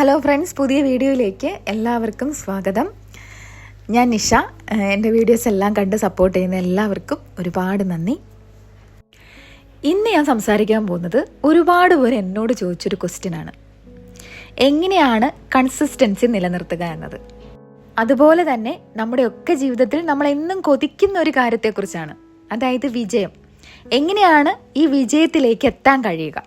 Hello friends, പുതിയ വീഡിയോയിലേക്ക് എല്ലാവർക്കും സ്വാഗതം. ഞാൻ നിഷ. എൻ്റെ വീഡിയോസ് എല്ലാം കണ്ട് സപ്പോർട്ട് ചെയ്യുന്ന എല്ലാവർക്കും ഒരുപാട് നന്ദി. ഇന്ന് ഞാൻ സംസാരിക്കാൻ പോകുന്നത് ഒരുപാട് പേര് എന്നോട് ചോദിച്ചൊരു ക്വസ്റ്റ്യനാണ്. എങ്ങനെയാണ് കൺസിസ്റ്റൻസി നിലനിർത്തുക എന്നത്. അതുപോലെ തന്നെ നമ്മുടെയൊക്കെ ജീവിതത്തിൽ നമ്മൾ എന്നും കൊതിക്കുന്ന ഒരു കാര്യത്തെക്കുറിച്ചാണ്, അതായത് വിജയം. എങ്ങനെയാണ് ഈ വിജയത്തിലേക്ക് എത്താൻ കഴിയുക?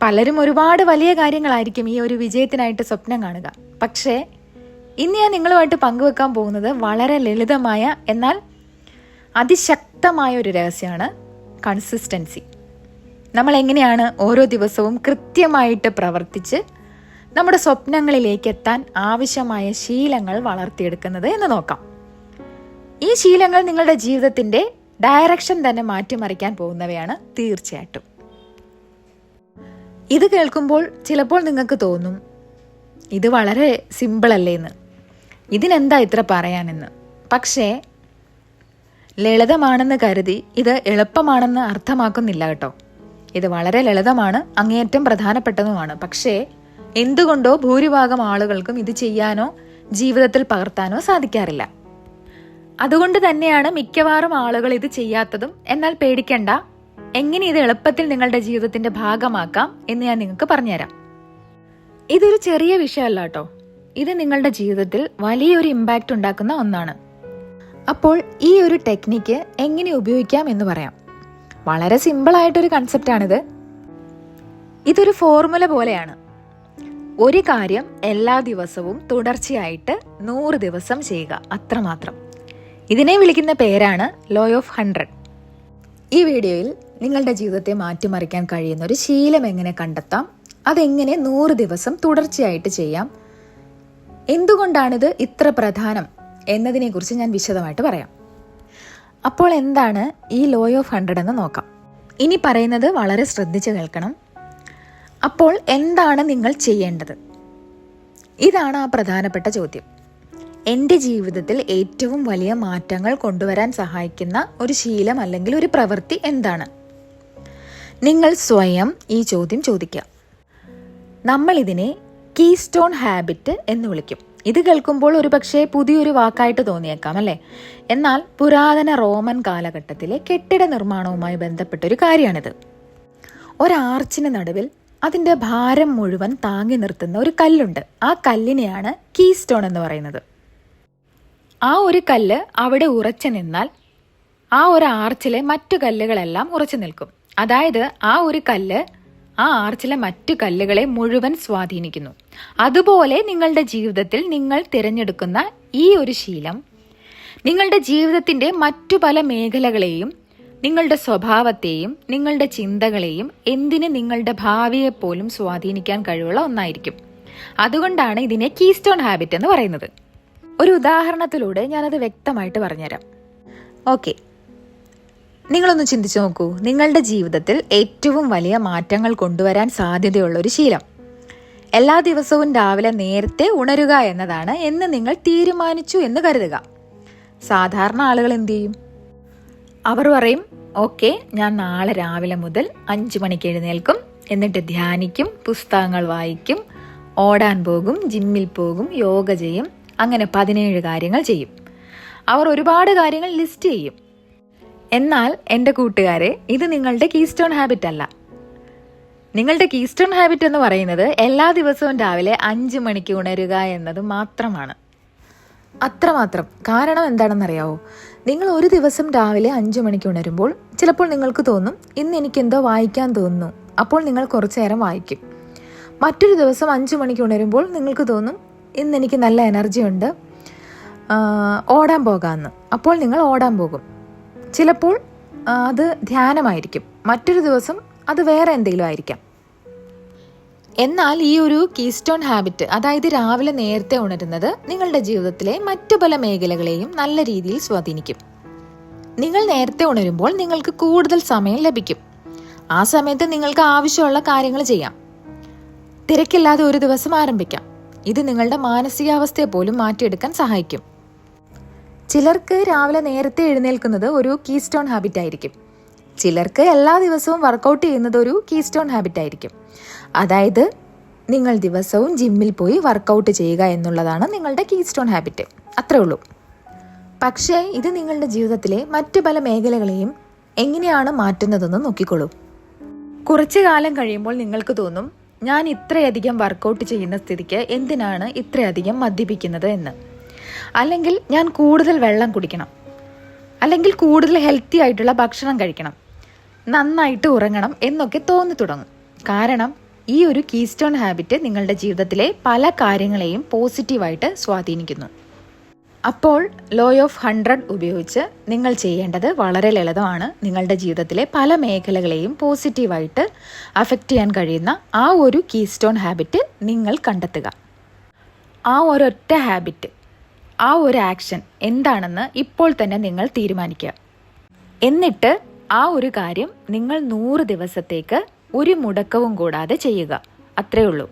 പലരും ഒരുപാട് വലിയ കാര്യങ്ങളായിരിക്കും ഈ ഒരു വിജയത്തിനായിട്ട് സ്വപ്നം കാണുക. പക്ഷേ ഇന്ന് ഞാൻ നിങ്ങളുമായിട്ട് പങ്കുവെക്കാൻ പോകുന്നത് വളരെ ലളിതമായ എന്നാൽ അതിശക്തമായ ഒരു രഹസ്യമാണ് കൺസിസ്റ്റൻസി. നമ്മൾ എങ്ങനെയാണ് ഓരോ ദിവസവും കൃത്യമായിട്ട് പ്രവർത്തിച്ച് നമ്മുടെ സ്വപ്നങ്ങളിലേക്ക് എത്താൻ ആവശ്യമായ ശീലങ്ങൾ വളർത്തിയെടുക്കുന്നത് എന്ന് നോക്കാം. ഈ ശീലങ്ങൾ നിങ്ങളുടെ ജീവിതത്തിൻ്റെ ഡയറക്ഷൻ തന്നെ മാറ്റിമറിക്കാൻ പോകുന്നവയാണ് തീർച്ചയായിട്ടും. ഇത് കേൾക്കുമ്പോൾ ചിലപ്പോൾ നിങ്ങൾക്ക് തോന്നും, ഇത് വളരെ സിമ്പിളല്ലേ എന്ന്, ഇതിനെന്താ ഇത്ര പറയാനെന്ന്. പക്ഷേ ലളിതമാണെന്ന് കരുതി ഇത് എളുപ്പമാണെന്ന് അർത്ഥമാക്കുന്നില്ല കേട്ടോ. ഇത് വളരെ ലളിതമാണ്, അങ്ങേയറ്റം പ്രധാനപ്പെട്ടതുമാണ്. പക്ഷേ എന്തുകൊണ്ടോ ഭൂരിഭാഗം ആളുകൾക്കും ഇത് ചെയ്യാനോ ജീവിതത്തിൽ പകർത്താനോ സാധിക്കാറില്ല. അതുകൊണ്ട് തന്നെയാണ് മിക്കവാറും ആളുകൾ ഇത് ചെയ്യാത്തതും. എന്നാൽ പേടിക്കണ്ട, എങ്ങനെ ഇത് എളുപ്പത്തിൽ നിങ്ങളുടെ ജീവിതത്തിന്റെ ഭാഗമാക്കാം എന്ന് ഞാൻ നിങ്ങൾക്ക് പറഞ്ഞുതരാം. ഇതൊരു ചെറിയ വിഷയമല്ല കേട്ടോ, ഇത് നിങ്ങളുടെ ജീവിതത്തിൽ വലിയൊരു ഇമ്പാക്റ്റ് ഉണ്ടാക്കുന്ന ഒന്നാണ്. അപ്പോൾ ഈ ഒരു ടെക്നിക്ക് എങ്ങനെ ഉപയോഗിക്കാം എന്ന് പറയാം. വളരെ സിമ്പിളായിട്ടൊരു കൺസെപ്റ്റാണിത്. ഇതൊരു ഫോർമുല പോലെയാണ്. ഒരു കാര്യം എല്ലാ ദിവസവും തുടർച്ചയായിട്ട് 100 ദിവസം ചെയ്യുക, അത്രമാത്രം. ഇതിനെ വിളിക്കുന്ന പേരാണ് ലോ ഓഫ് 100. ഈ വീഡിയോയിൽ നിങ്ങളുടെ ജീവിതത്തെ മാറ്റിമറിക്കാൻ കഴിയുന്ന ഒരു ശീലം എങ്ങനെ കണ്ടെത്താം, അതെങ്ങനെ 100 ദിവസം തുടർച്ചയായിട്ട് ചെയ്യാം, എന്തുകൊണ്ടാണിത് ഇത്ര പ്രധാനം എന്നതിനെക്കുറിച്ച് ഞാൻ വിശദമായിട്ട് പറയാം. അപ്പോൾ എന്താണ് ഈ ലോ ഓഫ് 100 എന്ന് നോക്കാം. ഇനി പറയുന്നത് വളരെ ശ്രദ്ധിച്ച് കേൾക്കണം. അപ്പോൾ എന്താണ് നിങ്ങൾ ചെയ്യേണ്ടത്? ഇതാണ് ആ പ്രധാനപ്പെട്ട ചോദ്യം. എൻ്റെ ജീവിതത്തിൽ ഏറ്റവും വലിയ മാറ്റങ്ങൾ കൊണ്ടുവരാൻ സഹായിക്കുന്ന ഒരു ശീലം അല്ലെങ്കിൽ ഒരു പ്രവൃത്തി എന്താണ്? നിങ്ങൾ സ്വയം ഈ ചോദ്യം ചോദിക്കുക. നമ്മളിതിനെ കീസ്റ്റോൺ ഹാബിറ്റ് എന്ന് വിളിക്കും. ഇത് കേൾക്കുമ്പോൾ ഒരുപക്ഷെ പുതിയൊരു വാക്കായിട്ട് തോന്നിയേക്കാം അല്ലേ? എന്നാൽ പുരാതന റോമൻ കാലഘട്ടത്തിലെ കെട്ടിട നിർമ്മാണവുമായി ബന്ധപ്പെട്ടൊരു കാര്യമാണിത്. ഒരാർച്ചിന് നടുവിൽ അതിൻ്റെ ഭാരം മുഴുവൻ താങ്ങി നിർത്തുന്ന ഒരു കല്ലുണ്ട്. ആ കല്ലിനെയാണ് കീസ്റ്റോൺ എന്ന് പറയുന്നത്. ആ ഒരു കല്ല് അവിടെ ഉറച്ചു നിന്നാൽ ആ ഒരു ആർച്ചിലെ മറ്റു കല്ലുകളെല്ലാം ഉറച്ചു നിൽക്കും. അതായത് ആ ഒരു കല്ല് ആ ആർച്ചിലെ മറ്റു കല്ലുകളെ മുഴുവൻ സ്വാധീനിക്കുന്നു. അതുപോലെ നിങ്ങളുടെ ജീവിതത്തിൽ നിങ്ങൾ തിരഞ്ഞെടുക്കുന്ന ഈ ഒരു ശീലം നിങ്ങളുടെ ജീവിതത്തിന്റെ മറ്റു പല മേഖലകളെയും, നിങ്ങളുടെ സ്വഭാവത്തെയും നിങ്ങളുടെ ചിന്തകളെയും, എന്തിന് നിങ്ങളുടെ ഭാവിയെപ്പോലും സ്വാധീനിക്കാൻ കഴിവുള്ള ഒന്നായിരിക്കും. അതുകൊണ്ടാണ് ഇതിനെ കീസ്റ്റോൺ ഹാബിറ്റ് എന്ന് പറയുന്നത്. ഒരു ഉദാഹരണത്തിലൂടെ ഞാനത് വ്യക്തമായിട്ട് പറഞ്ഞുതരാം. ഓക്കെ, നിങ്ങളൊന്ന് ചിന്തിച്ചു നോക്കൂ. നിങ്ങളുടെ ജീവിതത്തിൽ ഏറ്റവും വലിയ മാറ്റങ്ങൾ കൊണ്ടുവരാൻ സാധ്യതയുള്ള ഒരു ശീലം എല്ലാ ദിവസവും രാവിലെ നേരത്തെ ഉണരുക എന്നതാണ് എന്ന് നിങ്ങൾ തീരുമാനിച്ചു എന്ന് കരുതുക. സാധാരണ ആളുകൾ എന്ത് ചെയ്യും? അവർ പറയും, ഓക്കെ, ഞാൻ നാളെ രാവിലെ മുതൽ 5 മണിക്ക് എഴുന്നേൽക്കും, എന്നിട്ട് ധ്യാനിക്കും, പുസ്തകങ്ങൾ വായിക്കും, ഓടാൻ പോകും, ജിമ്മിൽ പോകും, യോഗ ചെയ്യും, അങ്ങനെ 17 കാര്യങ്ങൾ ചെയ്യും. അവർ ഒരുപാട് കാര്യങ്ങൾ ലിസ്റ്റ് ചെയ്യും. എന്നാൽ എൻ്റെ കൂട്ടുകാരെ, ഇത് നിങ്ങളുടെ കീസ്റ്റോൺ ഹാബിറ്റ് അല്ല. നിങ്ങളുടെ കീസ്റ്റോൺ ഹാബിറ്റ് എന്ന് പറയുന്നത് എല്ലാ ദിവസവും രാവിലെ 5 മണിക്ക് ഉണരുക എന്നത് മാത്രമാണ്. അത്രമാത്രം. കാരണം എന്താണെന്നറിയാവോ? നിങ്ങൾ ഒരു ദിവസം രാവിലെ 5 മണിക്ക് ഉണരുമ്പോൾ ചിലപ്പോൾ നിങ്ങൾക്ക് തോന്നും, ഇന്ന് എനിക്കെന്തോ വായിക്കാൻ തോന്നുന്നു. അപ്പോൾ നിങ്ങൾ കുറച്ചു നേരം വായിക്കും. മറ്റൊരു ദിവസം 5 മണിക്ക് ഉണരുമ്പോൾ നിങ്ങൾക്ക് തോന്നും, ഇന്ന് എനിക്ക് നല്ല എനർജി ഉണ്ട്, ഓടാൻ പോകാമെന്ന്. അപ്പോൾ നിങ്ങൾ ഓടാൻ പോകും. ചിലപ്പോൾ അത് ധ്യാനമായിരിക്കും, മറ്റൊരു ദിവസം അത് വേറെ എന്തെങ്കിലും ആയിരിക്കാം. എന്നാൽ ഈ ഒരു കീസ്റ്റോൺ ഹാബിറ്റ്, അതായത് രാവിലെ നേരത്തെ ഉണരുന്നത്, നിങ്ങളുടെ ജീവിതത്തിലെ മറ്റു പല മേഖലകളെയും നല്ല രീതിയിൽ സ്വാധീനിക്കും. നിങ്ങൾ നേരത്തെ ഉണരുമ്പോൾ നിങ്ങൾക്ക് കൂടുതൽ സമയം ലഭിക്കും. ആ സമയത്ത് നിങ്ങൾക്ക് ആവശ്യമുള്ള കാര്യങ്ങൾ ചെയ്യാം. തിരക്കില്ലാതെ ഒരു ദിവസം ആരംഭിക്കാം. ഇത് നിങ്ങളുടെ മാനസികാവസ്ഥയെ പോലും മാറ്റിയെടുക്കാൻ സഹായിക്കും. ചിലർക്ക് രാവിലെ നേരത്തെ എഴുന്നേൽക്കുന്നത് ഒരു കീസ്റ്റോൺ ഹാബിറ്റ് ആയിരിക്കും. ചിലർക്ക് എല്ലാ ദിവസവും വർക്കൗട്ട് ചെയ്യുന്നത് ഒരു കീസ്റ്റോൺ ഹാബിറ്റ് ആയിരിക്കും. അതായത് നിങ്ങൾ ദിവസവും ജിമ്മിൽ പോയി വർക്കൗട്ട് ചെയ്യുക എന്നുള്ളതാണ് നിങ്ങളുടെ കീസ്റ്റോൺ ഹാബിറ്റ്. അത്രേ ഉള്ളൂ. പക്ഷേ ഇത് നിങ്ങളുടെ ജീവിതത്തിലെ മറ്റു പല മേഖലകളെയും എങ്ങനെയാണ് മാറ്റുന്നതെന്ന് നോക്കിക്കോളൂ. കുറച്ചു കാലം കഴിയുമ്പോൾ നിങ്ങൾക്ക് തോന്നും, ഞാൻ ഇത്രയധികം വർക്കൗട്ട് ചെയ്യുന്ന സ്ഥിതിക്ക് എന്തിനാണ് ഇത്രയധികം മദ്യപിക്കുന്നത് എന്ന്. അല്ലെങ്കിൽ ഞാൻ കൂടുതൽ വെള്ളം കുടിക്കണം, അല്ലെങ്കിൽ കൂടുതൽ ഹെൽത്തി ആയിട്ടുള്ള ഭക്ഷണം കഴിക്കണം, നന്നായിട്ട് ഉറങ്ങണം എന്നൊക്കെ തോന്നി തുടങ്ങും. കാരണം ഈ ഒരു കീസ്റ്റോൺ ഹാബിറ്റ് നിങ്ങളുടെ ജീവിതത്തിലെ പല കാര്യങ്ങളെയും പോസിറ്റീവായിട്ട് സ്വാധീനിക്കുന്നു. അപ്പോൾ ലോ ഓഫ് 100 ഉപയോഗിച്ച് നിങ്ങൾ ചെയ്യേണ്ടത് വളരെ ലളിതമാണ്. നിങ്ങളുടെ ജീവിതത്തിലെ പല മേഖലകളെയും പോസിറ്റീവായിട്ട് അഫക്റ്റ് ചെയ്യാൻ കഴിയുന്ന ആ ഒരു കീസ്റ്റോൺ ഹാബിറ്റ് നിങ്ങൾ കണ്ടെത്തുക. ആ ഒരൊറ്റ ഹാബിറ്റ്, ആ ഒരു ആക്ഷൻ എന്താണെന്ന് ഇപ്പോൾ തന്നെ നിങ്ങൾ തീരുമാനിക്കുക. എന്നിട്ട് ആ ഒരു കാര്യം നിങ്ങൾ 100 ദിവസത്തേക്ക് ഒരു മുടക്കവും കൂടാതെ ചെയ്യുക. അത്രേ ഉള്ളൂ.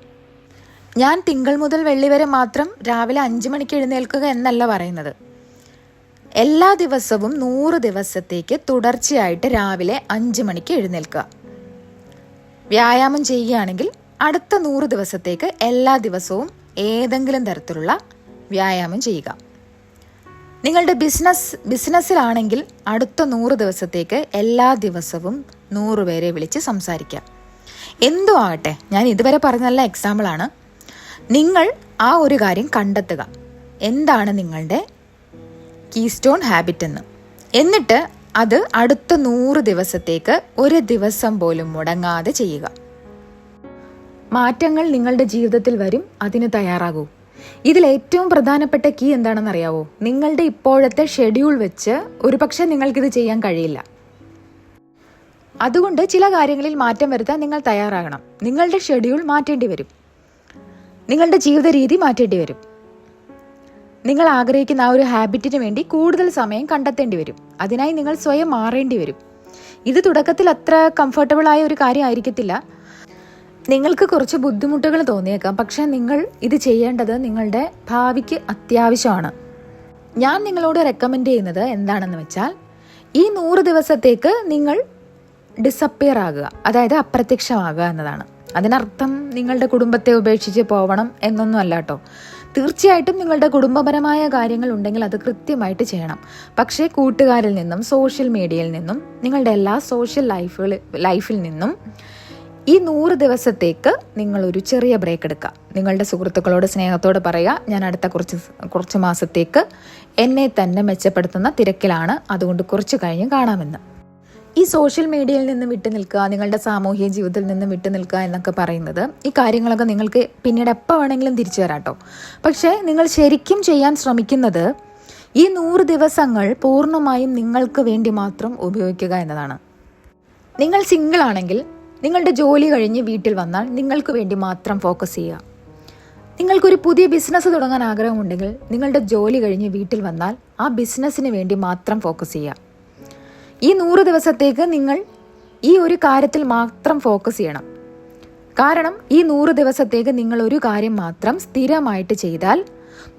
ഞാൻ തിങ്കൾ മുതൽ വെള്ളി വരെ മാത്രം രാവിലെ 5 മണിക്ക് എഴുന്നേൽക്കുക എന്നല്ല പറയുന്നത്. എല്ലാ ദിവസവും 100 ദിവസത്തേക്ക് തുടർച്ചയായിട്ട് രാവിലെ 5 മണിക്ക് എഴുന്നേൽക്കുക. വ്യായാമം ചെയ്യുകയാണെങ്കിൽ അടുത്ത 100 ദിവസത്തേക്ക് എല്ലാ ദിവസവും ഏതെങ്കിലും തരത്തിലുള്ള വ്യായാമം ചെയ്യുക. നിങ്ങളുടെ ബിസിനസ്സിലാണെങ്കിൽ അടുത്ത 100 ദിവസത്തേക്ക് എല്ലാ ദിവസവും 100 പേരെ വിളിച്ച് സംസാരിക്കാം. എന്തോ ആകട്ടെ, ഞാൻ ഇതുവരെ പറഞ്ഞല്ല എക്സാമ്പിളാണ്. നിങ്ങൾ ആ ഒരു കാര്യം കണ്ടെത്തുക, എന്താണ് നിങ്ങളുടെ കീസ്റ്റോൺ ഹാബിറ്റ് എന്ന്. എന്നിട്ട് അത് അടുത്ത 100 ദിവസത്തേക്ക് ഒരു ദിവസം പോലും മുടങ്ങാതെ ചെയ്യുക. മാറ്റങ്ങൾ നിങ്ങളുടെ ജീവിതത്തിൽ വരും, അതിന് തയ്യാറാകൂ. ഇതിൽ ഏറ്റവും പ്രധാനപ്പെട്ട കീ എന്താണെന്ന് അറിയാവോ? നിങ്ങളുടെ ഇപ്പോഴത്തെ ഷെഡ്യൂൾ വെച്ച് ഒരുപക്ഷെ നിങ്ങൾക്കിത് ചെയ്യാൻ കഴിയില്ല. അതുകൊണ്ട് ചില കാര്യങ്ങളിൽ മാറ്റം വരുത്താൻ നിങ്ങൾ തയ്യാറാകണം. നിങ്ങളുടെ ഷെഡ്യൂൾ മാറ്റേണ്ടി വരും, നിങ്ങളുടെ ജീവിത രീതി മാറ്റേണ്ടി വരും. നിങ്ങൾ ആഗ്രഹിക്കുന്ന ആ ഒരു ഹാബിറ്റിന് വേണ്ടി കൂടുതൽ സമയം കണ്ടെത്തേണ്ടി വരും. അതിനായി നിങ്ങൾ സ്വയം മാറേണ്ടി വരും. ഇത് തുടക്കത്തിൽ അത്ര കംഫർട്ടബിൾ ആയ ഒരു കാര്യം ആയിരിക്കത്തില്ല. നിങ്ങൾക്ക് കുറച്ച് ബുദ്ധിമുട്ടുകൾ തോന്നിയേക്കാം. പക്ഷേ നിങ്ങൾ ഇത് ചെയ്യേണ്ടത് നിങ്ങളുടെ ഭാവിക്ക് അത്യാവശ്യമാണ്. ഞാൻ നിങ്ങളോട് റെക്കമെൻഡ് ചെയ്യുന്നത് എന്താണെന്ന് വെച്ചാൽ, ഈ 100 ദിവസത്തേക്ക് നിങ്ങൾ ഡിസപ്പിയർ ആകുക, അതായത് അപ്രത്യക്ഷമാകുക എന്നതാണ്. അതിനർത്ഥം നിങ്ങളുടെ കുടുംബത്തെ ഉപേക്ഷിച്ച് പോവണം എന്നൊന്നും അല്ല കേട്ടോ. തീർച്ചയായിട്ടും നിങ്ങളുടെ കുടുംബപരമായ കാര്യങ്ങൾ ഉണ്ടെങ്കിൽ അത് കൃത്യമായിട്ട് ചെയ്യണം. പക്ഷേ കൂട്ടുകാരിൽ നിന്നും സോഷ്യൽ മീഡിയയിൽ നിന്നും നിങ്ങളുടെ എല്ലാ സോഷ്യൽ ലൈഫിൽ നിന്നും ഈ 100 ദിവസത്തേക്ക് നിങ്ങളൊരു ചെറിയ ബ്രേക്ക് എടുക്കുക. നിങ്ങളുടെ സുഹൃത്തുക്കളോട് സ്നേഹത്തോടെ പറയുക, ഞാൻ അടുത്ത കുറച്ച് മാസത്തേക്ക് എന്നെ തന്നെ മെച്ചപ്പെടുത്തുന്ന തിരക്കിലാണ്, അതുകൊണ്ട് കുറച്ച് കഴിഞ്ഞ് കാണാമെന്ന്. ഈ സോഷ്യൽ മീഡിയയിൽ നിന്ന് വിട്ടു നിൽക്കുക, നിങ്ങളുടെ സാമൂഹിക ജീവിതത്തിൽ നിന്ന് വിട്ടു നിൽക്കുക എന്നൊക്കെ പറയുന്നത്, ഈ കാര്യങ്ങളൊക്കെ നിങ്ങൾക്ക് പിന്നീട് എപ്പോൾ വേണമെങ്കിലും തിരിച്ചു വരാം കേട്ടോ. പക്ഷേ നിങ്ങൾ ശരിക്കും ചെയ്യാൻ ശ്രമിക്കുന്നത് ഈ 100 ദിവസങ്ങൾ പൂർണ്ണമായും നിങ്ങൾക്ക് വേണ്ടി മാത്രം ഉപയോഗിക്കുക എന്നതാണ്. നിങ്ങൾ സിംഗിൾ ആണെങ്കിൽ നിങ്ങളുടെ ജോലി കഴിഞ്ഞ് വീട്ടിൽ വന്നാൽ നിങ്ങൾക്ക് വേണ്ടി മാത്രം ഫോക്കസ് ചെയ്യുക. നിങ്ങൾക്കൊരു പുതിയ ബിസിനസ് തുടങ്ങാൻ ആഗ്രഹമുണ്ടെങ്കിൽ നിങ്ങളുടെ ജോലി കഴിഞ്ഞ് വീട്ടിൽ വന്നാൽ ആ ബിസിനസ്സിന് വേണ്ടി മാത്രം ഫോക്കസ് ചെയ്യുക. ഈ 100 ദിവസത്തേക്ക് നിങ്ങൾ ഈ ഒരു കാര്യത്തിൽ മാത്രം ഫോക്കസ് ചെയ്യണം. കാരണം ഈ 100 ദിവസത്തേക്ക് നിങ്ങൾ ഒരു കാര്യം മാത്രം സ്ഥിരമായിട്ട് ചെയ്താൽ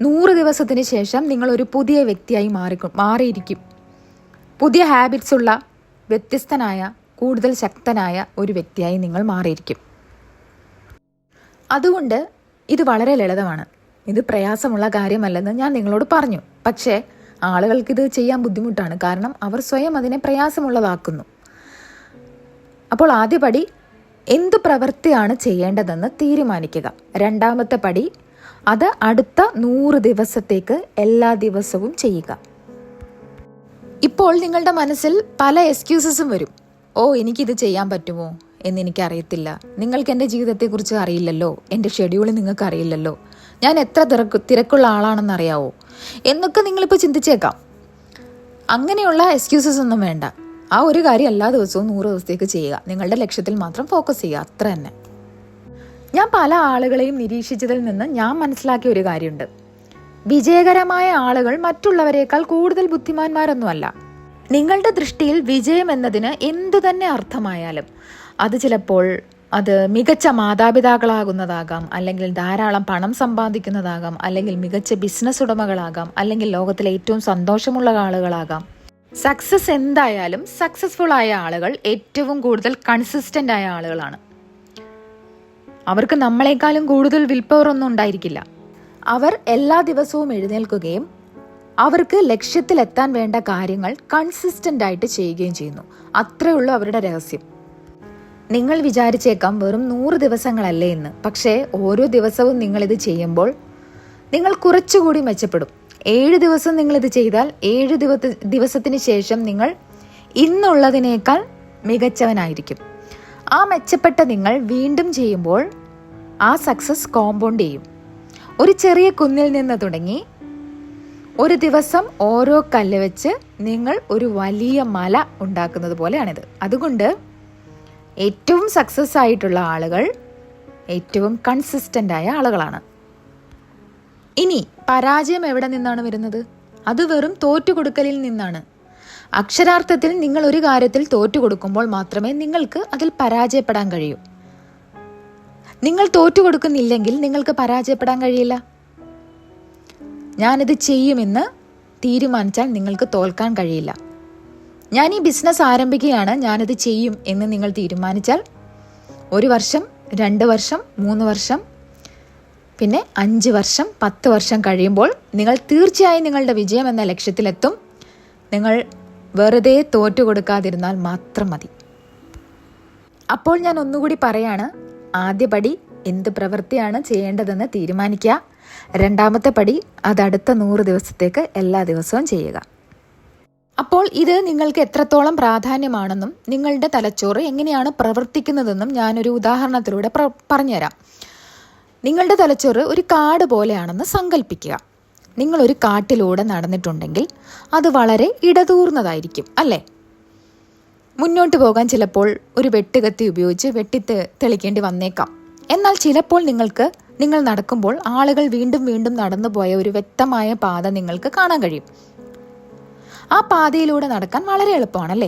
100 ദിവസത്തിന് ശേഷം നിങ്ങൾ ഒരു പുതിയ വ്യക്തിയായി മാറിയിരിക്കും. പുതിയ ഹാബിറ്റ്സ് ഉള്ള, വ്യത്യസ്തനായ, കൂടുതൽ ശക്തനായ ഒരു വ്യക്തിയായി നിങ്ങൾ മാറിയിരിക്കും. അതുകൊണ്ട് ഇത് വളരെ ലളിതമാണ്. ഇത് പ്രയാസമുള്ള കാര്യമല്ലെന്ന് ഞാൻ നിങ്ങളോട് പറഞ്ഞു. പക്ഷേ ആളുകൾക്കിത് ചെയ്യാൻ ബുദ്ധിമുട്ടാണ്. കാരണം അവർ സ്വയം അതിനെ പ്രയാസമുള്ളതാക്കുന്നു. അപ്പോൾ ആദ്യ പടി, എന്ത് പ്രവൃത്തിയാണ് ചെയ്യേണ്ടതെന്ന് തീരുമാനിക്കുക. രണ്ടാമത്തെ പടി, അത് അടുത്ത 100 ദിവസത്തേക്ക് എല്ലാ ദിവസവും ചെയ്യുക. ഇപ്പോൾ നിങ്ങളുടെ മനസ്സിൽ പല എക്സ്ക്യൂസസും വരും. എനിക്കിത് ചെയ്യാൻ പറ്റുമോ എന്നെനിക്കറിയത്തില്ല, നിങ്ങൾക്ക് എൻ്റെ ജീവിതത്തെക്കുറിച്ച് അറിയില്ലല്ലോ, എൻ്റെ ഷെഡ്യൂൾ നിങ്ങൾക്ക് അറിയില്ലല്ലോ, ഞാൻ എത്ര തിരക്കുള്ള ആളാണെന്ന് അറിയാവോ എന്നൊക്കെ നിങ്ങളിപ്പോൾ ചിന്തിച്ചേക്കാം. അങ്ങനെയുള്ള എക്സ്ക്യൂസസ് ഒന്നും വേണ്ട. ആ ഒരു കാര്യം എല്ലാ ദിവസവും 100 ദിവസത്തേക്ക് ചെയ്യുക. നിങ്ങളുടെ ലക്ഷ്യത്തിൽ മാത്രം ഫോക്കസ് ചെയ്യുക, അത്ര തന്നെ. ഞാൻ പല ആളുകളെയും നിരീക്ഷിച്ചതിൽ നിന്ന് ഞാൻ മനസ്സിലാക്കിയ ഒരു കാര്യമുണ്ട്. വിജയകരമായ ആളുകൾ മറ്റുള്ളവരെക്കാൾ കൂടുതൽ ബുദ്ധിമാന്മാരൊന്നുമല്ല. നിങ്ങളുടെ ദൃഷ്ടിയിൽ വിജയം എന്നതിന് എന്തു തന്നെ അർത്ഥമായാലും അത് ചിലപ്പോൾ മികച്ച മാതാപിതാക്കളാകുന്നതാകാം, അല്ലെങ്കിൽ ധാരാളം പണം സമ്പാദിക്കുന്നതാകാം, അല്ലെങ്കിൽ മികച്ച ബിസിനസ് ഉടമകളാകാം, അല്ലെങ്കിൽ ലോകത്തിലെ ഏറ്റവും സന്തോഷമുള്ള ആളുകളാകാം. സക്സസ് എന്തായാലും സക്സസ്ഫുൾ ആയ ആളുകൾ ഏറ്റവും കൂടുതൽ കൺസിസ്റ്റന്റ് ആയ ആളുകളാണ്. അവർക്ക് നമ്മളെക്കാളും കൂടുതൽ വിൽ പവർ ഒന്നും ഉണ്ടായിരിക്കില്ല. അവർ എല്ലാ ദിവസവും എഴുന്നേൽക്കുകയും അവർക്ക് ലക്ഷ്യത്തിലെത്താൻ വേണ്ട കാര്യങ്ങൾ കൺസിസ്റ്റന്റ് ആയിട്ട് ചെയ്യുകയും ചെയ്യുന്നു. അത്രയേ ഉള്ളൂ അവരുടെ രഹസ്യം. നിങ്ങൾ വിചാരിച്ചേക്കാം വെറും 100 ദിവസങ്ങളല്ലേ എന്ന്. പക്ഷേ ഓരോ ദിവസവും നിങ്ങളിത് ചെയ്യുമ്പോൾ നിങ്ങൾ കുറച്ചുകൂടി മെച്ചപ്പെടും. 7 ദിവസം നിങ്ങളിത് ചെയ്താൽ 7 ദിവസത്തിന് ശേഷം നിങ്ങൾ ഇന്നുള്ളതിനേക്കാൾ മികച്ചവനായിരിക്കും. ആ മെച്ചപ്പെട്ട നിങ്ങൾ വീണ്ടും ചെയ്യുമ്പോൾ ആ സക്സസ് കോമ്പൗണ്ട് ചെയ്യും. ഒരു ചെറിയ കുന്നിൽ നിന്ന് തുടങ്ങി ഒരു ദിവസം ഓരോ കല്ല് വെച്ച് നിങ്ങൾ ഒരു വലിയ മല ഉണ്ടാക്കുന്നത് പോലെയാണിത്. അതുകൊണ്ട് ഏറ്റവും സക്സസ് ആയിട്ടുള്ള ആളുകൾ ഏറ്റവും കൺസിസ്റ്റന്റ് ആയ ആളുകളാണ്. ഇനി പരാജയം എവിടെ നിന്നാണ് വരുന്നത്? അത് വെറും തോറ്റുകൊടുക്കലിൽ നിന്നാണ്. അക്ഷരാർത്ഥത്തിൽ നിങ്ങൾ ഒരു കാര്യത്തിൽ തോറ്റുകൊടുക്കുമ്പോൾ മാത്രമേ നിങ്ങൾക്ക് അതിൽ പരാജയപ്പെടാൻ കഴിയൂ. നിങ്ങൾ തോറ്റുകൊടുക്കുന്നില്ലെങ്കിൽ നിങ്ങൾക്ക് പരാജയപ്പെടാൻ കഴിയില്ല. ഞാനിത് ചെയ്യുമെന്ന് തീരുമാനിച്ചാൽ നിങ്ങൾക്ക് തോൽക്കാൻ കഴിയില്ല. ഞാൻ ഈ ബിസിനസ് ആരംഭിക്കുകയാണ്, ഞാനിത് ചെയ്യും എന്ന് നിങ്ങൾ തീരുമാനിച്ചാൽ 1 വർഷം, 2 വർഷം, 3 വർഷം, പിന്നെ 5 വർഷം, 10 വർഷം കഴിയുമ്പോൾ നിങ്ങൾ തീർച്ചയായും നിങ്ങളുടെ വിജയം എന്ന ലക്ഷ്യത്തിലെത്തും. നിങ്ങൾ വെറുതെ തോറ്റുകൊടുക്കാതിരുന്നാൽ മാത്രം മതി. അപ്പോൾ ഞാൻ ഒന്നുകൂടി പറയാണ്, ആദ്യ പടി എന്ത് പ്രവൃത്തിയാണ് ചെയ്യേണ്ടതെന്ന് തീരുമാനിക്കുക. 2ാമത്തെ പടി അത് അടുത്ത 100 ദിവസത്തേക്ക് എല്ലാ ദിവസവും ചെയ്യുക. അപ്പോൾ ഇത് നിങ്ങൾക്ക് എത്രത്തോളം പ്രാധാന്യമാണെന്നും നിങ്ങളുടെ തലച്ചോറ് എങ്ങനെയാണ് പ്രവർത്തിക്കുന്നതെന്നും ഞാനൊരു ഉദാഹരണത്തിലൂടെ പറഞ്ഞുതരാം. നിങ്ങളുടെ തലച്ചോറ് ഒരു കാട് പോലെയാണെന്ന് സങ്കല്പിക്കുക. നിങ്ങളൊരു കാട്ടിലൂടെ നടന്നിട്ടുണ്ടെങ്കിൽ അത് വളരെ ഇടതൂർന്നതായിരിക്കും അല്ലേ? മുന്നോട്ട് പോകാൻ ചിലപ്പോൾ ഒരു വെട്ടുകത്തി ഉപയോഗിച്ച് തെളിക്കേണ്ടി വന്നേക്കാം. എന്നാൽ ചിലപ്പോൾ നിങ്ങൾ നടക്കുമ്പോൾ ആളുകൾ വീണ്ടും വീണ്ടും നടന്നു പോയ ഒരു വ്യക്തമായ പാത നിങ്ങൾക്ക് കാണാൻ കഴിയും. ആ പാതയിലൂടെ നടക്കാൻ വളരെ എളുപ്പമാണല്ലേ?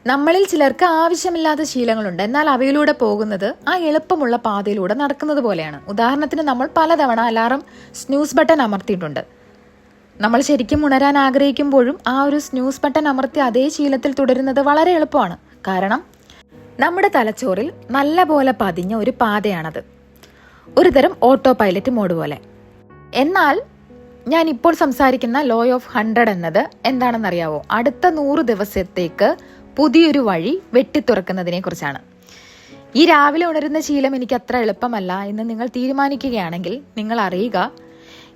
നമ്മളിൽ ചിലർക്ക് ആവശ്യമില്ലാത്ത ശീലങ്ങളുണ്ട്. എന്നാൽ അവയിലൂടെ പോകുന്നത് ആ എളുപ്പമുള്ള പാതയിലൂടെ നടക്കുന്നത് പോലെയാണ്. ഉദാഹരണത്തിന്, നമ്മൾ പലതവണ അലാറം സ്നൂസ് ബട്ടൺ അമർത്തിയിട്ടുണ്ട്. നമ്മൾ ശരിക്കും ഉണരാൻ ആഗ്രഹിക്കുമ്പോഴും ആ ഒരു സ്നൂസ് ബട്ടൺ അമർത്തി അതേ ശീലത്തിൽ തുടരുന്നത് വളരെ എളുപ്പമാണ്. കാരണം നമ്മുടെ തലച്ചോറിൽ നല്ല പോലെ പതിഞ്ഞ ഒരു പാതയാണത്. ഒരു തരം ഓട്ടോ പൈലറ്റ് മോഡ് പോലെ. എന്നാൽ ഞാൻ ഇപ്പോൾ സംസാരിക്കുന്ന ലോ ഓഫ് 100 എന്നത് എന്താണെന്നറിയാവോ? അടുത്ത 100 ദിവസത്തേക്ക് പുതിയൊരു വഴി വെട്ടിത്തുറക്കുന്നതിനെ കുറിച്ചാണ്. ഈ രാവിലെ ഉണരുന്ന ശീലം എനിക്ക് അത്ര എളുപ്പമല്ല എന്ന് നിങ്ങൾ തീരുമാനിക്കുകയാണെങ്കിൽ നിങ്ങൾ അറിയുക,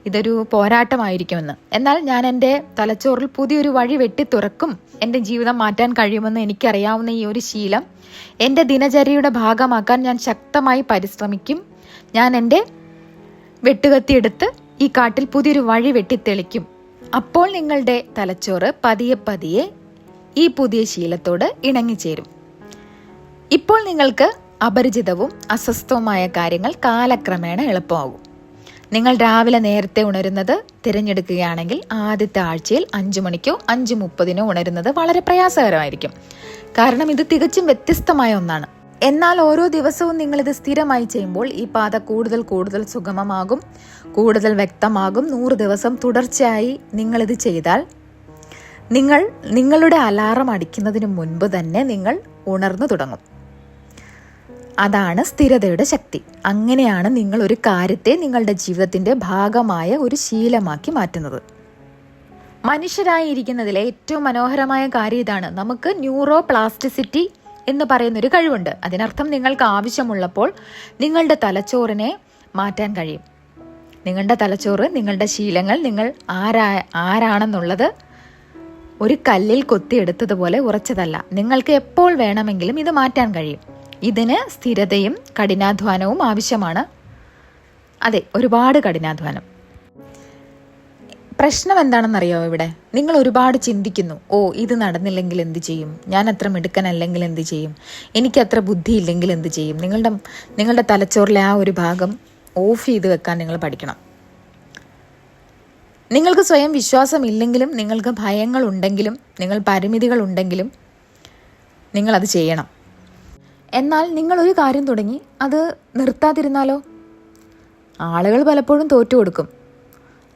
ഇതൊരു പോരാട്ടമായിരിക്കുമെന്ന്. എന്നാൽ ഞാൻ എൻ്റെ തലച്ചോറിൽ പുതിയൊരു വഴി വെട്ടിത്തുറക്കും, എൻ്റെ ജീവിതം മാറ്റാൻ കഴിയുമെന്ന് എനിക്കറിയാവുന്ന ഈ ഒരു ശീലം എൻ്റെ ദിനചര്യയുടെ ഭാഗമാക്കാൻ ഞാൻ ശക്തമായി പരിശ്രമിക്കും. ഞാൻ എൻ്റെ വെട്ടുകത്തിയെടുത്ത് ഈ കാട്ടിൽ പുതിയൊരു വഴി വെട്ടിത്തെളിക്കും. അപ്പോൾ നിങ്ങളുടെ തലച്ചോറ് പതിയെ പതിയെ ഈ പുതിയ ശീലത്തോട് ഇണങ്ങിച്ചേരും. ഇപ്പോൾ നിങ്ങൾക്ക് അപരിചിതവും അസ്വസ്ഥവുമായ കാര്യങ്ങൾ കാലക്രമേണ എളുപ്പമാകും. നിങ്ങൾ രാവിലെ നേരത്തെ ഉണരുന്നത് തിരഞ്ഞെടുക്കുകയാണെങ്കിൽ ആദ്യത്തെ ആഴ്ചയിൽ 5 മണിക്കോ 5:30 ഉണരുന്നത് വളരെ പ്രയാസകരമായിരിക്കും. കാരണം ഇത് തികച്ചും വ്യത്യസ്തമായ ഒന്നാണ്. എന്നാൽ ഓരോ ദിവസവും നിങ്ങളിത് സ്ഥിരമായി ചെയ്യുമ്പോൾ ഈ പാത കൂടുതൽ കൂടുതൽ സുഗമമാകും, കൂടുതൽ വ്യക്തമാകും. 100 ദിവസം തുടർച്ചയായി നിങ്ങളിത് ചെയ്താൽ നിങ്ങളുടെ അലാറം അടിക്കുന്നതിന് മുൻപ് തന്നെ നിങ്ങൾ ഉണർന്നു തുടങ്ങും. അതാണ് സ്ഥിരതയുടെ ശക്തി. അങ്ങനെയാണ് നിങ്ങൾ ഒരു കാര്യത്തെ നിങ്ങളുടെ ജീവിതത്തിന്റെ ഭാഗമായ ഒരു ശീലമാക്കി മാറ്റുന്നത്. മനുഷ്യരായിരിക്കുന്നതിലെ ഏറ്റവും മനോഹരമായ കാര്യം ഇതാണ്. നമുക്ക് ന്യൂറോ പ്ലാസ്റ്റിസിറ്റി എന്ന് പറയുന്നൊരു കഴിവുണ്ട്. അതിനർത്ഥം നിങ്ങൾക്ക് ആവശ്യമുള്ളപ്പോൾ നിങ്ങളുടെ തലച്ചോറിനെ മാറ്റാൻ കഴിയും. നിങ്ങളുടെ തലച്ചോറ്, നിങ്ങളുടെ ശീലങ്ങൾ, നിങ്ങൾ ആരാണെന്നുള്ളത് ഒരു കല്ലിൽ കൊത്തിയെടുത്തതുപോലെ ഉറച്ചതല്ല. നിങ്ങൾക്ക് എപ്പോൾ വേണമെങ്കിലും ഇത് മാറ്റാൻ കഴിയും. ഇതിന് സ്ഥിരതയും കഠിനാധ്വാനവും ആവശ്യമാണ്. അതെ, ഒരുപാട് കഠിനാധ്വാനം. പ്രശ്നം എന്താണെന്നറിയാമോ? ഇവിടെ നിങ്ങൾ ഒരുപാട് ചിന്തിക്കുന്നു. ഇത് നടന്നില്ലെങ്കിൽ എന്ത് ചെയ്യും, ഞാൻ അത്ര മിടുക്കനല്ലെങ്കിൽ എന്ത് ചെയ്യും, എനിക്ക് അത്ര ബുദ്ധിയില്ലെങ്കിൽ എന്ത് ചെയ്യും. നിങ്ങളുടെ തലച്ചോറിലെ ആ ഒരു ഭാഗം ഓഫ് ചെയ്ത് വെക്കാൻ നിങ്ങൾ പഠിക്കണം. നിങ്ങൾക്ക് സ്വയം വിശ്വാസമില്ലെങ്കിലും, നിങ്ങൾക്ക് ഭയങ്ങളുണ്ടെങ്കിലും, നിങ്ങൾ പരിമിതികളുണ്ടെങ്കിലും നിങ്ങളത് ചെയ്യണം. എന്നാൽ നിങ്ങളൊരു കാര്യം തുടങ്ങി അത് നിർത്താതിരുന്നാലോ? ആളുകൾ പലപ്പോഴും തോറ്റുകൊടുക്കും.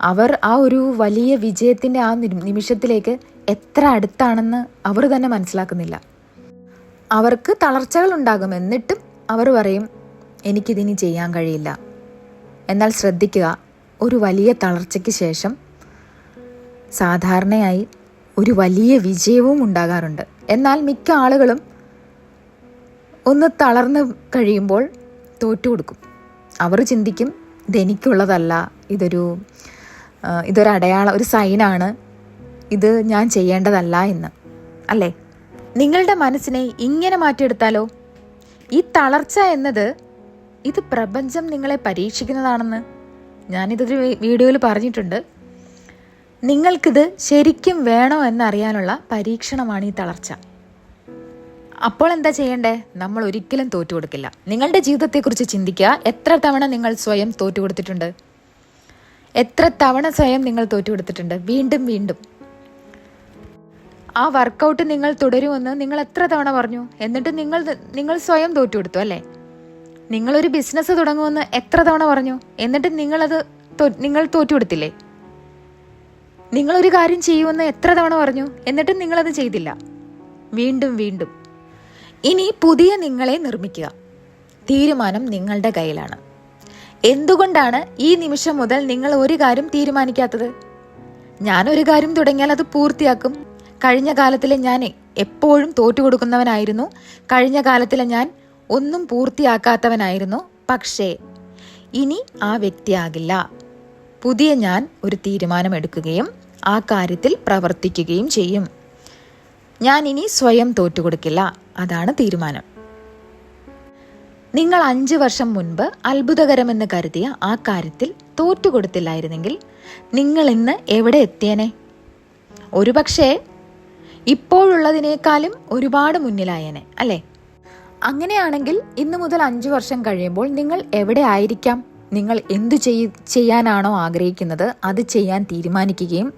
അവർ ആ ഒരു വലിയ വിജയത്തിൻ്റെ ആ നിമിഷത്തിലേക്ക് എത്ര അടുത്താണെന്ന് അവർ തന്നെ മനസ്സിലാക്കുന്നില്ല. അവർക്ക് തളർച്ചകൾ ഉണ്ടാകും. എന്നിട്ടും അവർ പറയും, എനിക്കിതിനി ചെയ്യാൻ കഴിയില്ല. എന്നാൽ ശ്രദ്ധിക്കുക, ഒരു വലിയ തളർച്ചയ്ക്ക് ശേഷം സാധാരണയായി ഒരു വലിയ വിജയവും ഉണ്ടാകാറുണ്ട്. എന്നാൽ മിക്ക ആളുകളും ഒന്ന് തളർന്ന് കഴിയുമ്പോൾ തോറ്റുകൊടുക്കും. അവർ ചിന്തിക്കും, ഇതെനിക്കുള്ളതല്ല, ഇതൊരു അടയാളം, ഒരു സൈനാണ്, ഇത് ഞാൻ ചെയ്യേണ്ടതല്ല എന്ന്. അല്ലേ? നിങ്ങളുടെ മനസ്സിനെ ഇങ്ങനെ മാറ്റിയെടുത്താലോ? ഈ തളർച്ച എന്നത് ഇത് പ്രപഞ്ചം നിങ്ങളെ പരീക്ഷിക്കുന്നതാണെന്ന് ഞാനിതൊരു വീഡിയോയിൽ പറഞ്ഞിട്ടുണ്ട്. നിങ്ങൾക്കിത് ശരിക്കും വേണോ എന്നറിയാനുള്ള പരീക്ഷണമാണ് ഈ തളർച്ച. അപ്പോൾ എന്താ ചെയ്യണ്ടേ? നമ്മൾ ഒരിക്കലും തോറ്റു കൊടുക്കില്ല. നിങ്ങളുടെ ജീവിതത്തെക്കുറിച്ച് ചിന്തിക്കുക. എത്ര തവണ നിങ്ങൾ സ്വയം തോറ്റു കൊടുത്തിട്ടുണ്ട്? എത്ര തവണ സ്വയം നിങ്ങൾ തോറ്റു കൊടുത്തിട്ടുണ്ട്? വീണ്ടും വീണ്ടും. ആ വർക്കൗട്ട് നിങ്ങൾ തുടരുമെന്ന് നിങ്ങൾ എത്ര തവണ പറഞ്ഞു? എന്നിട്ട് നിങ്ങൾ സ്വയം തോറ്റു കൊടുത്തു, അല്ലേ? നിങ്ങളൊരു ബിസിനസ് തുടങ്ങുമെന്ന് എത്ര തവണ പറഞ്ഞു? എന്നിട്ട് നിങ്ങൾ തോറ്റു കൊടുത്തില്ലേ? നിങ്ങളൊരു കാര്യം ചെയ്യുമെന്ന് എത്ര തവണ പറഞ്ഞു? എന്നിട്ടും നിങ്ങളത് ചെയ്തില്ല. വീണ്ടും വീണ്ടും. ഇനി പുതിയ നിങ്ങളെ നിർമ്മിക്കുക. തീരുമാനം നിങ്ങളുടെ കയ്യിലാണ്. എന്തുകൊണ്ടാണ് ഈ നിമിഷം മുതൽ നിങ്ങൾ ഒരു കാര്യം തീരുമാനിക്കാത്തത്? ഞാനൊരു കാര്യം തുടങ്ങിയാൽ അത് പൂർത്തിയാക്കും. കഴിഞ്ഞ കാലത്തിലെ ഞാൻ എപ്പോഴും തോറ്റുകൊടുക്കുന്നവനായിരുന്നു. കഴിഞ്ഞ കാലത്തിലെ ഞാൻ ഒന്നും പൂർത്തിയാക്കാത്തവനായിരുന്നു. പക്ഷേ ഇനി ആ വ്യക്തിയാകില്ല. പുതിയ ഞാൻ ഒരു തീരുമാനമെടുക്കുകയും ആ കാര്യത്തിൽ പ്രവർത്തിക്കുകയും ചെയ്യും. ഞാൻ ഇനി സ്വയം തോറ്റുകൊടുക്കില്ല. അതാണ് തീരുമാനം. നിങ്ങൾ 5 വർഷം മുൻപ് അത്ഭുതകരമെന്ന് കരുതിയ ആ കാര്യത്തിൽ തോറ്റുകൊടുത്തില്ലായിരുന്നെങ്കിൽ നിങ്ങൾ ഇന്ന് എവിടെ എത്തിയനെ? ഒരുപക്ഷേ ഇപ്പോഴുള്ളതിനേക്കാളും ഒരുപാട് മുന്നിലായനെ, അല്ലേ? അങ്ങനെയാണെങ്കിൽ ഇന്നു മുതൽ 5 വർഷം കഴിയുമ്പോൾ നിങ്ങൾ എവിടെ ആയിരിക്കാം? നിങ്ങൾ എന്തു ചെയ്യാനാണോ ആഗ്രഹിക്കുന്നത് അത് ചെയ്യാൻ തീരുമാനിക്കുകയും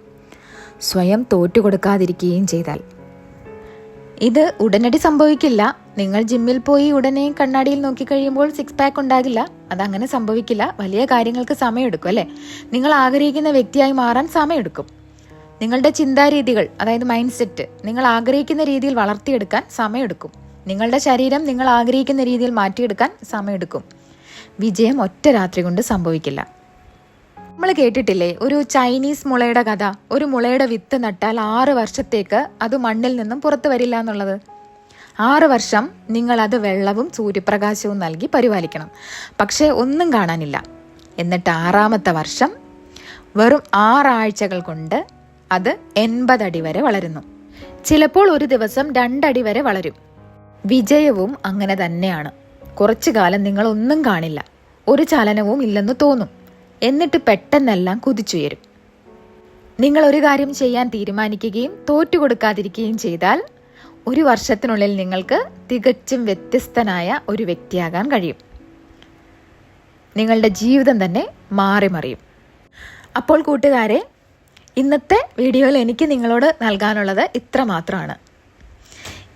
സ്വയം തോറ്റുകൊടുക്കാതിരിക്കുകയും ചെയ്താൽ. ഇത് ഉടനടി സംഭവിക്കില്ല. നിങ്ങൾ ജിമ്മിൽ പോയി ഉടനെ കണ്ണാടിയിൽ നോക്കിക്കഴിയുമ്പോൾ 6 പാക്ക് ഉണ്ടാകില്ല. അതങ്ങനെ സംഭവിക്കില്ല. വലിയ കാര്യങ്ങൾക്ക് സമയമെടുക്കും, അല്ലേ? നിങ്ങൾ ആഗ്രഹിക്കുന്ന വ്യക്തിയായി മാറാൻ സമയമെടുക്കും. നിങ്ങളുടെ ചിന്താരീതികൾ, അതായത് മൈൻഡ് സെറ്റ്, നിങ്ങൾ ആഗ്രഹിക്കുന്ന രീതിയിൽ വളർത്തിയെടുക്കാൻ സമയമെടുക്കും. നിങ്ങളുടെ ശരീരം നിങ്ങൾ ആഗ്രഹിക്കുന്ന രീതിയിൽ മാറ്റിയെടുക്കാൻ സമയമെടുക്കും. വിജയം ഒറ്റ രാത്രി കൊണ്ട് സംഭവിക്കില്ല. നമ്മൾ കേട്ടിട്ടില്ലേ ഒരു ചൈനീസ് മുളയുടെ കഥ? ഒരു മുളയുടെ വിത്ത് നട്ടാൽ 6 വർഷത്തേക്ക് അത് മണ്ണിൽ നിന്നും പുറത്തു വരില്ല എന്നുള്ളത്. 6 വർഷം നിങ്ങൾ അത് വെള്ളവും സൂര്യപ്രകാശവും നൽകി പരിപാലിക്കണം. പക്ഷേ ഒന്നും കാണാനില്ല. എന്നിട്ട് 6ാമത്തെ വർഷം വെറും 6 ആഴ്ചകൾ കൊണ്ട് അത് 80 അടി വരെ വളരുന്നു. ചിലപ്പോൾ ഒരു ദിവസം 2 അടി വരെ വളരും. വിജയവും അങ്ങനെ തന്നെയാണ്. കുറച്ചു കാലം നിങ്ങൾ ഒന്നും കാണില്ല, ഒരു ചലനവും ഇല്ലെന്ന് തോന്നും. എന്നിട്ട് പെട്ടെന്നെല്ലാം കുതിച്ചുയരും. നിങ്ങൾ ഒരു കാര്യം ചെയ്യാൻ തീരുമാനിക്കുകയും തോറ്റുകൊടുക്കാതിരിക്കുകയും ചെയ്താൽ 1 വർഷത്തിനുള്ളിൽ നിങ്ങൾക്ക് തികച്ചും വ്യത്യസ്തനായ ഒരു വ്യക്തിയാകാൻ കഴിയും. നിങ്ങളുടെ ജീവിതം തന്നെ മാറി മറിയും. അപ്പോൾ കൂട്ടുകാരെ, ഇന്നത്തെ വീഡിയോയിൽ എനിക്ക് നിങ്ങളോട് നൽകാനുള്ളത് ഇത്ര മാത്രമാണ്.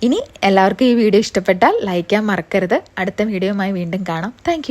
ഇനി എല്ലാവർക്കും ഈ വീഡിയോ ഇഷ്ടപ്പെട്ടാൽ ലൈക്ക് ചെയ്യാൻ മറക്കരുത്. അടുത്ത വീഡിയോയുമായി വീണ്ടും കാണാം. താങ്ക്